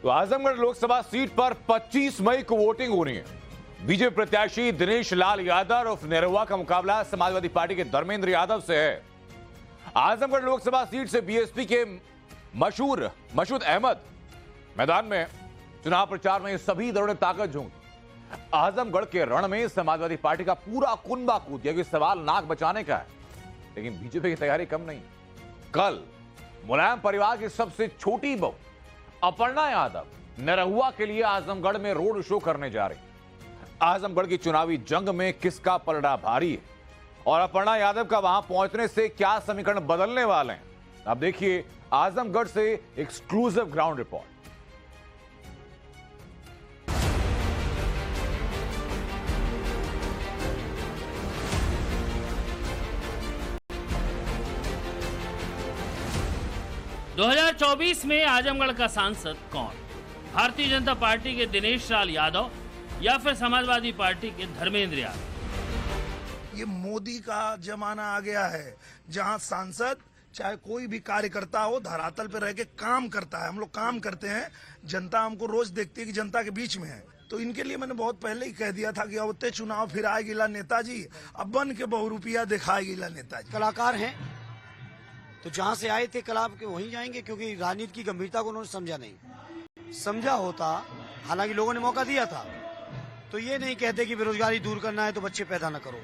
तो आजमगढ़ लोकसभा सीट पर 25 मई को वोटिंग होनी है। बीजेपी प्रत्याशी दिनेश लाल यादव और निरहुआ का मुकाबला समाजवादी पार्टी के धर्मेंद्र यादव से है। आजमगढ़ लोकसभा सीट से बीएसपी के मसूद अहमद मैदान में। चुनाव प्रचार में सभी दलों ने ताकत झोंकी। आजमगढ़ के रण में समाजवादी पार्टी का पूरा कुनबा कूद गया कि सवाल नाक बचाने का है, लेकिन बीजेपी की तैयारी कम नहीं। कल मुलायम परिवार की सबसे छोटी बहू अपर्णा यादव निरहुआ के लिए आजमगढ़ में रोड शो करने जा रही। आजमगढ़ की चुनावी जंग में किसका पलड़ा भारी है और अपर्णा यादव का वहां पहुंचने से क्या समीकरण बदलने वाले हैं, अब देखिए आजमगढ़ से एक्सक्लूसिव ग्राउंड रिपोर्ट। दो 2024 में आजमगढ़ का सांसद कौन? भारतीय जनता पार्टी के दिनेश लाल यादव या फिर समाजवादी पार्टी के धर्मेंद्र यादव? ये मोदी का जमाना आ गया है जहां सांसद चाहे कोई भी कार्यकर्ता हो धरातल पे रह के काम करता है। हम लोग काम करते हैं, जनता हमको रोज देखती है कि जनता के बीच में है। तो इनके लिए मैंने बहुत पहले ही कह दिया था कि अवते चुनाव फिर आएगिला नेताजी, अब बन के बहुरूपिया दिखाएगिला नेताजी। कलाकार हैं तो जहां से आए थे कला के वहीं जाएंगे, क्योंकि राजनीति की गंभीरता को उन्होंने समझा नहीं। समझा होता, हालांकि लोगों ने मौका दिया था, तो ये नहीं कहते कि बेरोजगारी दूर करना है तो बच्चे पैदा न करो।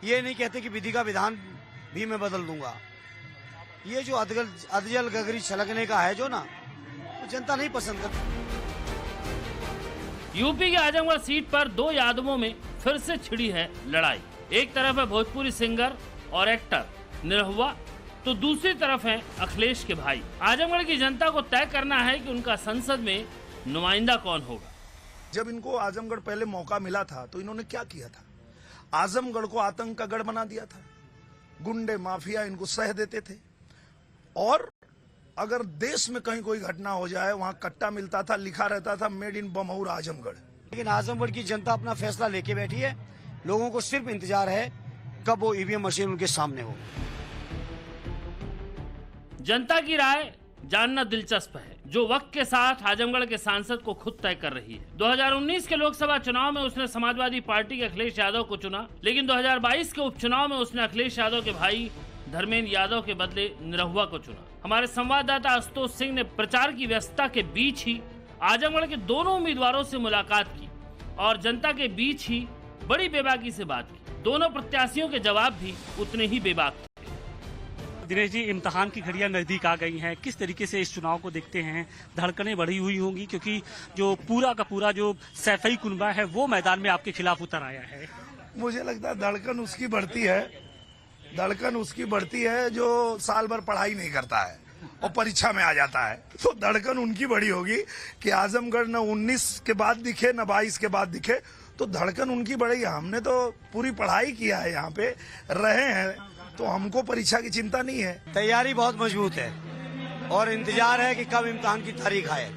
ये नहीं कहते कि विधि का विधान भी मैं बदल दूंगा। ये जो अधजल गगरी छलकने का है जो ना, तो जनता नहीं पसंद करती। यूपी के आजमगढ़ सीट पर दो यादवों में फिर से छिड़ी है लड़ाई। एक तरफ है भोजपुरी सिंगर और एक्टर निरहुआ, तो दूसरी तरफ है अखिलेश के भाई। आजमगढ़ की जनता को तय करना है कि उनका संसद में नुमाइंदा कौन होगा। जब इनको आजमगढ़ पहले मौका मिला था तो इन्होंने क्या किया था? आजमगढ़ को आतंक का गढ़ बना दिया था। गुंडे माफिया इनको सह देते थे और अगर देश में कहीं कोई घटना हो जाए वहां कट्टा मिलता था, लिखा रहता था मेड इन बमौर आजमगढ़। लेकिन आजमगढ़ की जनता अपना फैसला लेके बैठी है। लोगों को सिर्फ इंतजार है कब वो ईवीएम मशीन उनके सामने हो। जनता की राय जानना दिलचस्प है, जो वक्त के साथ आजमगढ़ के सांसद को खुद तय कर रही है। 2019 के लोकसभा चुनाव में उसने समाजवादी पार्टी के अखिलेश यादव को चुना, लेकिन 2022 के उपचुनाव में उसने अखिलेश यादव के भाई धर्मेंद्र यादव के बदले निरहुआ को चुना। हमारे संवाददाता आशुतोष सिंह ने प्रचार की व्यस्तता के बीच ही आजमगढ़ के दोनों उम्मीदवारों से मुलाकात की और जनता के बीच ही बड़ी बेबाकी से बात की। दोनों प्रत्याशियों के जवाब भी उतने ही बेबाक थे। दिनेश जी, इम्तिहान की घड़ियां नजदीक आ गई हैं, किस तरीके से इस चुनाव को देखते हैं? धड़कनें बढ़ी हुई होंगी क्योंकि जो पूरा का पूरा जो सैफई कुनबा है वो मैदान में आपके खिलाफ उतर आया है। मुझे लगता है धड़कन उसकी बढ़ती है जो साल भर पढ़ाई नहीं करता है और परीक्षा में आ जाता है। तो धड़कन उनकी बड़ी होगी कि आजमगढ़ न 19 के बाद दिखे न 22 के बाद दिखे, तो धड़कन उनकी बढ़ी। हमने तो पूरी पढ़ाई किया है, यहाँ पे रहे हैं, तो हमको परीक्षा की चिंता नहीं है। तैयारी बहुत मजबूत है और इंतजार है कि कब इम्तिहान की तारीख आए।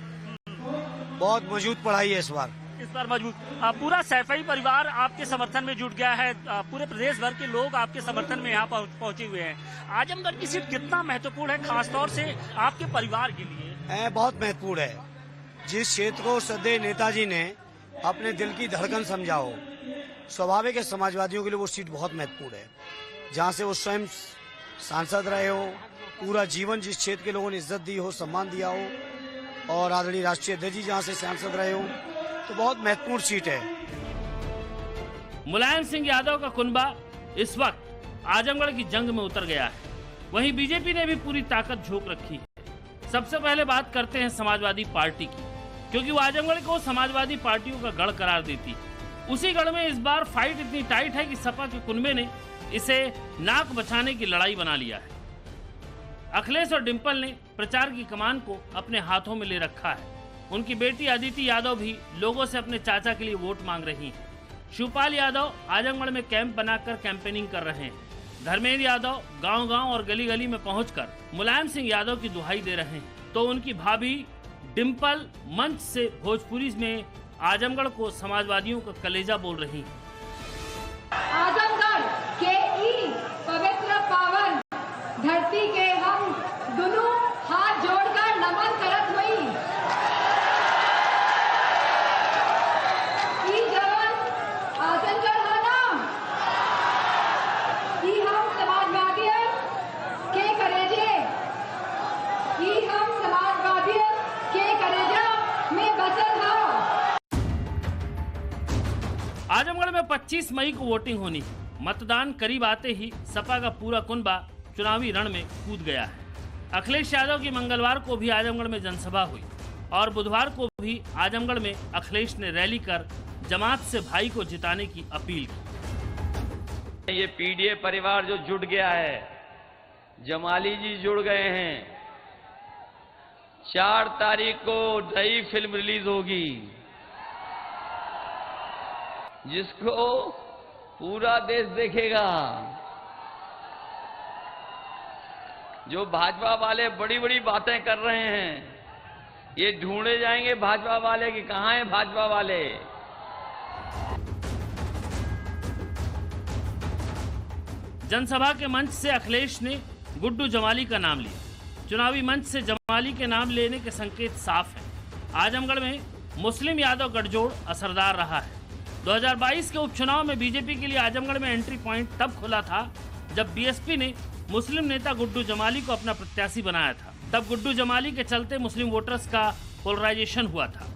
बहुत मजबूत पढ़ाई है इस बार मजबूत। पूरा सैफई परिवार आपके समर्थन में जुट गया है। पूरे प्रदेश भर के लोग आपके समर्थन में यहाँ पहुँचे हुए हैं। आजमगढ़ की सीट कितना महत्वपूर्ण है खासतौर से आपके परिवार के लिए? बहुत महत्वपूर्ण है। जिस क्षेत्र को सदैव नेताजी ने अपने दिल की धड़कन समझा हो, स्वाभाविक है समाजवादियों के लिए वो सीट बहुत महत्वपूर्ण है। जहाँ से वो स्वयं सांसद रहे हो, पूरा जीवन जिस क्षेत्र के लोगों ने इज्जत दी हो, सम्मान दिया हो, और आदरणीय राष्ट्रीय अध्यक्ष जी जहाँ से सांसद रहे हो, तो बहुत महत्वपूर्ण सीट है। मुलायम सिंह यादव का कुनबा इस वक्त आजमगढ़ की जंग में उतर गया है। वहीं बीजेपी ने भी पूरी ताकत झोंक रखी है। सबसे पहले बात करते हैं समाजवादी पार्टी की, क्योंकि वो आजमगढ़ को समाजवादी पार्टियों का गढ़ करार देती है। उसी गढ़ में इस बार फाइट इतनी टाइट है कि सपा के कुनबे ने इसे नाक बचाने की लड़ाई बना लिया है। अखिलेश और डिंपल ने प्रचार की कमान को अपने हाथों में ले रखा है। उनकी बेटी अदिति यादव भी लोगों से अपने चाचा के लिए वोट मांग रही हैं। शिवपाल यादव आजमगढ़ में कैंप बनाकर कैंपेनिंग कर रहे हैं। धर्मेंद्र यादव गांव-गांव और गली-गली में पहुंचकर मुलायम सिंह यादव की दुहाई दे रहे हैं। तो उनकी भाभी डिंपल मंच से भोजपुरी में आजमगढ़ को समाजवादियों का कलेजा बोल रही हैं। आजमगढ़ के ई पवित्र पावन धरती के हम दोनों हाथ जोड़कर नमन करत हुई। 25 मई को वोटिंग होनी है। मतदान करीब आते ही सपा का पूरा कुनबा चुनावी रण में कूद गया है। अखिलेश यादव की मंगलवार को भी आजमगढ़ में जनसभा हुई और बुधवार को भी आजमगढ़ में अखिलेश ने रैली कर जमात से भाई को जिताने की अपील की। ये पीडीए परिवार जो जुट गया है, जमाली जी जुड़ गए हैं। 4 तारीख को नई फिल्म रिलीज होगी जिसको पूरा देश देखेगा। जो भाजपा वाले बड़ी बड़ी बातें कर रहे हैं, ये ढूंढे जाएंगे भाजपा वाले कि कहां है भाजपा वाले। जनसभा के मंच से अखिलेश ने गुड्डू जमाली का नाम लिया। चुनावी मंच से जमाली के नाम लेने के संकेत साफ हैं। आजमगढ़ में मुस्लिम यादव गठजोड़ असरदार रहा है। 2022 के उपचुनाव में बीजेपी के लिए आजमगढ़ में एंट्री पॉइंट तब खुला था जब बीएसपी ने मुस्लिम नेता गुड्डू जमाली को अपना प्रत्याशी बनाया था। तब गुड्डू जमाली के चलते मुस्लिम वोटर्स का पोलराइजेशन हुआ था,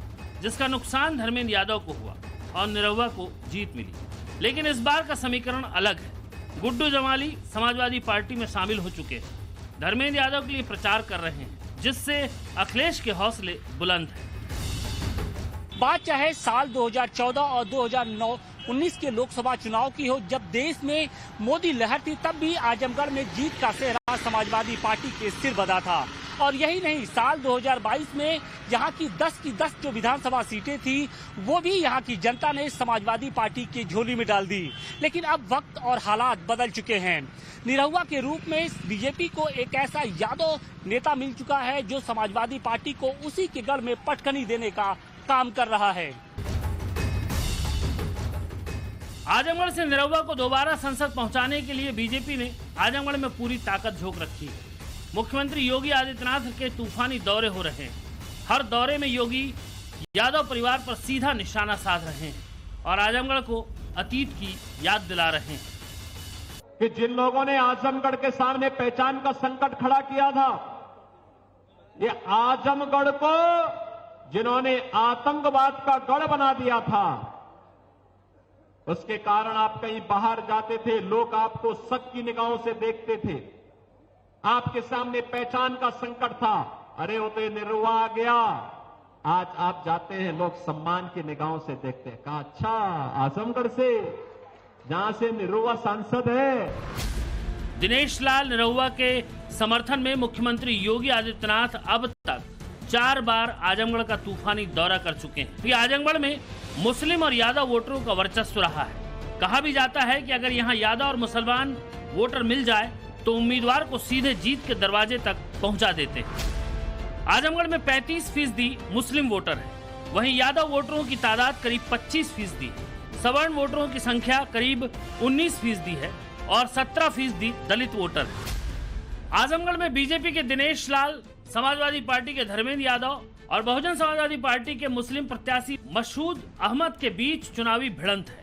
जिसका नुकसान धर्मेंद्र यादव को हुआ और निरहुआ को जीत मिली। लेकिन इस बार का समीकरण अलग है। गुड्डू जमाली समाजवादी पार्टी में शामिल हो चुके हैं, धर्मेंद्र यादव के लिए प्रचार कर रहे हैं, जिससे अखिलेश के हौसले बुलंद हैं। बात चाहे साल 2014 और 2019 के लोकसभा चुनाव की हो, जब देश में मोदी लहर थी, तब भी आजमगढ़ में जीत का सेहरा समाजवादी पार्टी के सिर बंधा था। और यही नहीं, साल 2022 में यहाँ की 10 की 10 जो विधानसभा सीटें थी, वो भी यहाँ की जनता ने समाजवादी पार्टी की झोली में डाल दी। लेकिन अब वक्त और हालात बदल चुके हैं। निरहुआ के रूप में बीजेपी को एक ऐसा यादव नेता मिल चुका है जो समाजवादी पार्टी को उसी के गढ़ में पटखनी देने का काम कर रहा है। आजमगढ़ से निरहुआ को दोबारा संसद पहुंचाने के लिए बीजेपी ने आजमगढ़ में पूरी ताकत झोंक रखी है। मुख्यमंत्री योगी आदित्यनाथ के तूफानी दौरे हो रहे हैं। हर दौरे में योगी यादव परिवार पर सीधा निशाना साध रहे हैं और आजमगढ़ को अतीत की याद दिला रहे हैं कि जिन लोगों ने आजमगढ़ के सामने पहचान का संकट खड़ा किया था, ये आजमगढ़ को जिन्होंने आतंकवाद का गढ़ बना दिया था, उसके कारण आप कहीं बाहर जाते थे, लोग आपको शक की निगाहों से देखते थे। आपके सामने पहचान का संकट था। अरे वो तो निरहुआ आ गया। आज आप जाते हैं, लोग सम्मान की निगाहों से देखते हैं। कहा अच्छा, आजमगढ़ से, जहां से निरहुआ सांसद है। दिनेश लाल निरहुआ के समर्थन में मुख्यमंत्री योगी आदित्यनाथ अब तक 4 बार आजमगढ़ का तूफानी दौरा कर चुके हैं। ये आजमगढ़ में मुस्लिम और यादव वोटरों का वर्चस्व रहा है। कहा भी जाता है कि अगर यहाँ यादव और मुसलमान वोटर मिल जाए तो उम्मीदवार को सीधे जीत के दरवाजे तक पहुंचा देते हैं। आजमगढ़ में 35% मुस्लिम वोटर है, वहीं यादव वोटरों की तादाद करीब 25% है। सवर्ण वोटरों की संख्या करीब 19% है और 17% दलित वोटर है। आजमगढ़ में बीजेपी के दिनेश लाल, समाजवादी पार्टी के धर्मेंद्र यादव और बहुजन समाजवादी पार्टी के मुस्लिम प्रत्याशी मसूद अहमद के बीच चुनावी भिड़ंत है।